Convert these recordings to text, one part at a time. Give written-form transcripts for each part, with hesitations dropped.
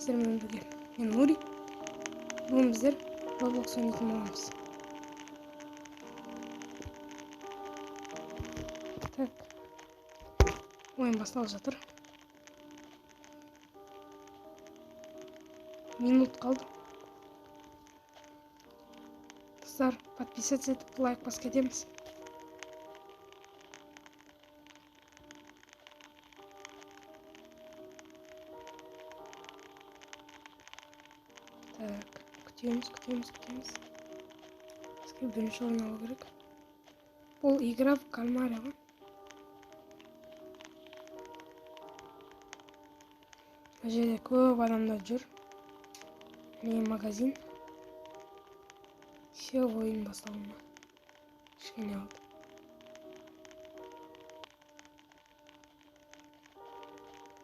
Сіздермен бірге мен Нури. Бүгін біздер Roblox ойнайтын боламыз. Так. Ойын басталып жатыр. Минут қалды. Қыздар, подписаться етіп, лайк басып кетеміз. Так, күтеміз. Бізге бірінші ойын алу керек. Бұл игра в кальмаре ғой. Бұл жерде көп адамдар жүр. Міне магазин. Все, ойын басталды. Кішкене алды.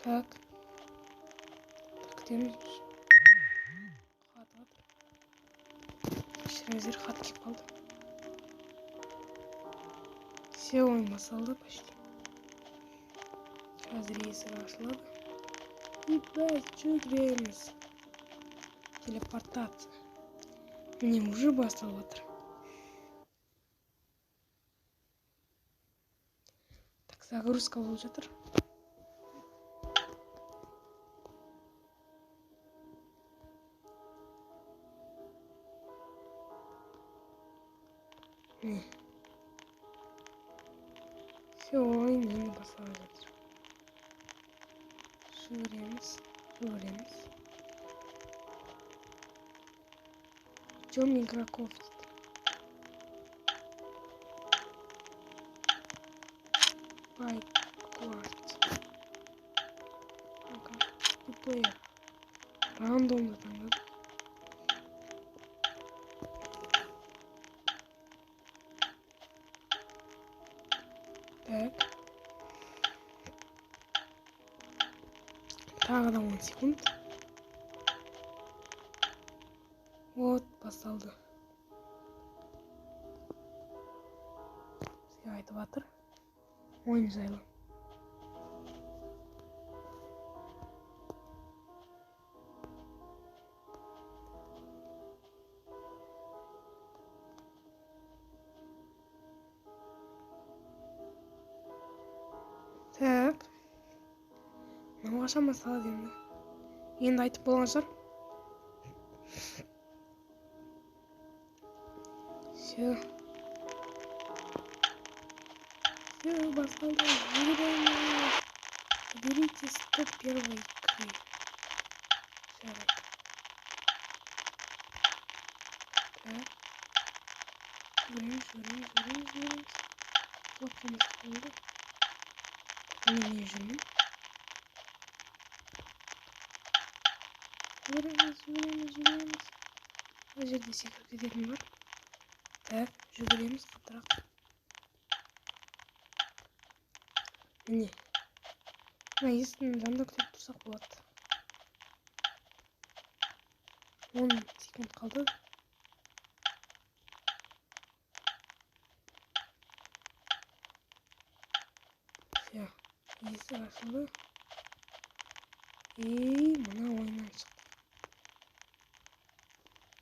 Так. Күтеміз. Кішкенезер хат кеп қалды. Все, ойын басталды почти. Қазір есік ашылады. И біз жүгіреміз. Телепортация. Міне уже басталып жатыр. Так, загрузка болып жатыр. Міне. Все, ойын енді басталып жатыр. Жүгіреміз. Ждем игроков. Fight cards. Плеер. Рандомно таңдадым. Так. Тағы да 10 секунд. Вот, басталды. Сізге айтып жатыр. Ойын жайлы. Так. Мынау қашан басталады енді? Енді айтып болған шығар. Все, басталды. Жүгіреміз. Берите 101 игры. Жарайды. Так. Жүгіреміз. Тоқтамыз болды. Мен жүрмін. Жүгіреміз. Бұл жерде секіріп кететін бар. Так, жүгіреміз қаттырақ. Міне. Мына есіктің жанында күтіп тұрсақ болады. 10 секунд қалды. Все, есік ашылды. Мына ойыннан шықты.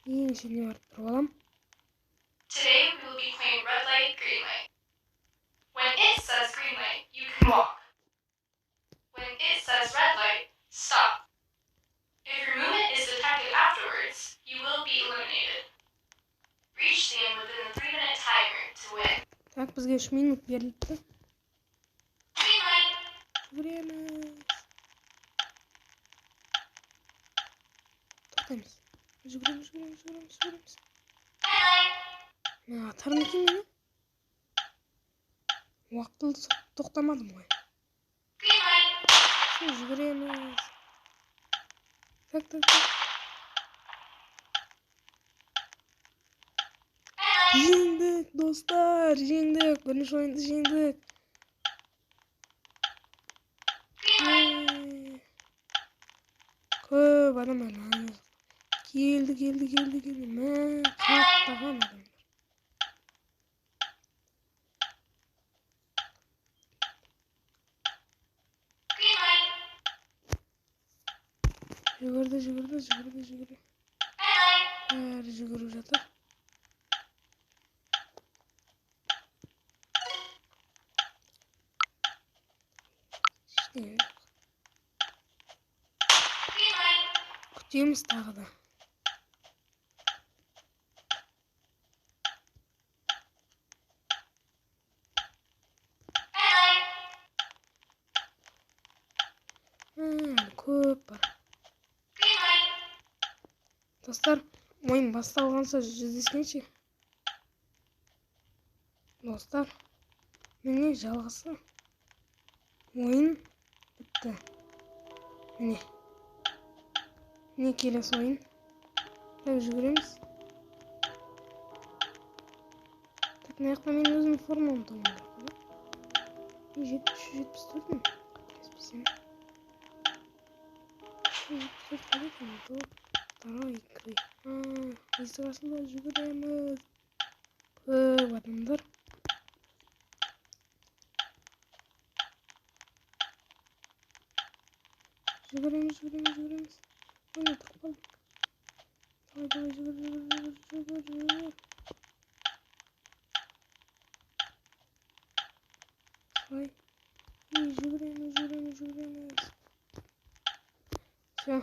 Ең ішіне барып тұрып алам. Today we will be playing red light, green light. When it says green light, you can walk. When it says red light, stop. If your movement is detected afterwards, you will be eliminated. Reach the end within the 3-minute timer to win. Так, бізге 3 минут берілді. Green light. Жүгіреміз. Тоқтаймыз. Жүгіреміз. Red light. Атарын екен мені. Уақытылы тоқтамадым ғой. Green light. Жүгіреміз. Так. Жеңдік, достар, жеңдік. Бірінші ойынды жеңдік. Көп адам әлі. Келді. Мә, қаттаған адамдар. Жүгірді. Red light. Бәрі жүгіріп жатыр. Ештеңе жоқ. Green light. Күтеміз тағы да. Red light. Көп бар. Green light. Достар, ойын басталғанша жүздескенше. Достар, міне жалғасы. Ойын бітті. Міне келесі ойын. Так, жүгіреміз. Так, мына жақта мен өзімнің формамды тауып алайын. 774-мін. Кеспесем. 774 второй игры. Есік ашылды, жүгіреміз. Көп адамдар. Жүгіреміз. Ойын отырып қалдық. Давай, жүгір. Давай. Жүгіреміз. Все.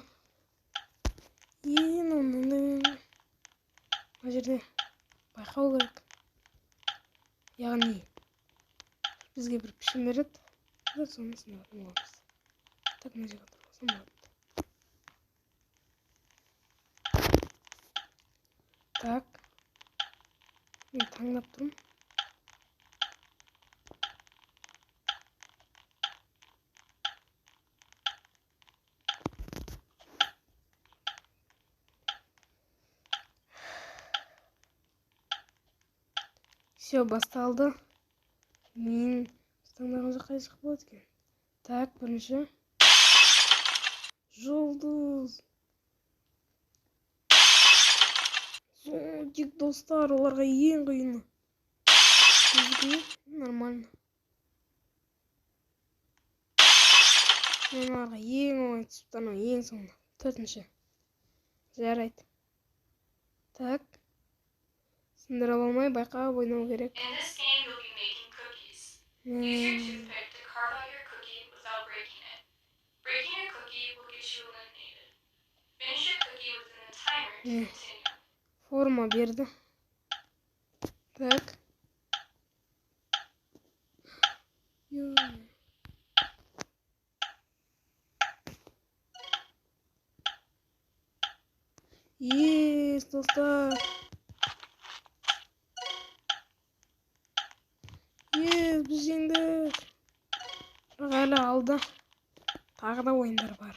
Мына жерде байқау керек. Яғни бізге бір пішін береді. Біз соны сынайтын боламыз. Так, мына жерге тұрғызсам болады. Так. Мен таңдап тұрмын. Все, басталды. Мен таңдаған жаққа шық болады екен. Так, бірінші. Жұлдыз. Зонтик, достар, оларға ең қиыны. Нормально. Мен оларға ең оңай түсіп тұрмын, ең соңында. Төртінші. Жарайды. Так. Сындырып алмай байқап ойнау керек. In this game, you'll be making cookies. Use your toothpick to carve out your cookie without breaking it. Breaking your cookie will get you eliminated. Finish your cookie within the timer to continue. Форма берді. Так. Ес, достар. Ес, біз жеңдік. Бірақ әлі алда тағы да ойындар бар.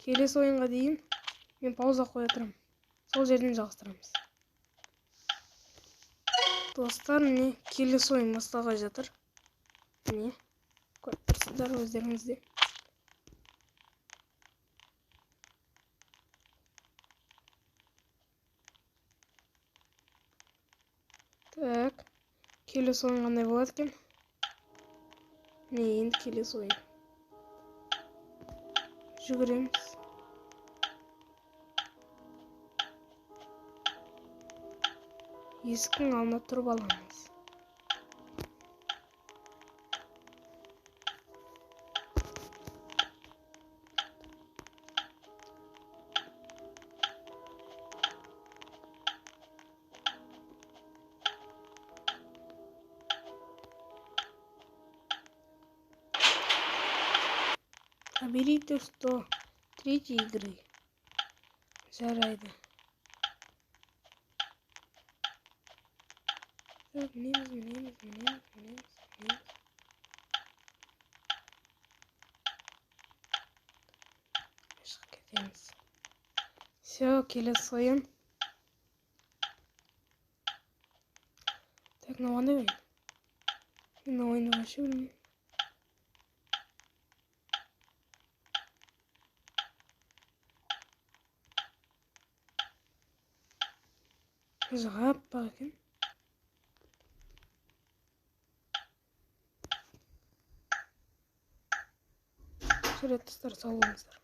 Келесі ойынға дейін мен пауза қоя тұрамын. Сол жерден жалғастырамыз. Достар, міне келесі ойын басталғалы жатыр. Міне көріп тұрсыздар өздеріңізде. Так, келесі ойын қандай болады екен? Міне енді келесі ойын. Жүгіреміз. Есіктің алдында тұрып аламыз. Наберите 100 третьей игры. Жарайды. Так, мінеміз. Шығып кетеміз. Все, келесі ойын. Так, мынау қандай ойын? Мен ойынды вообще білмеймін. Жығап бақ екен. Жарайды, достар, сау болыңыздар.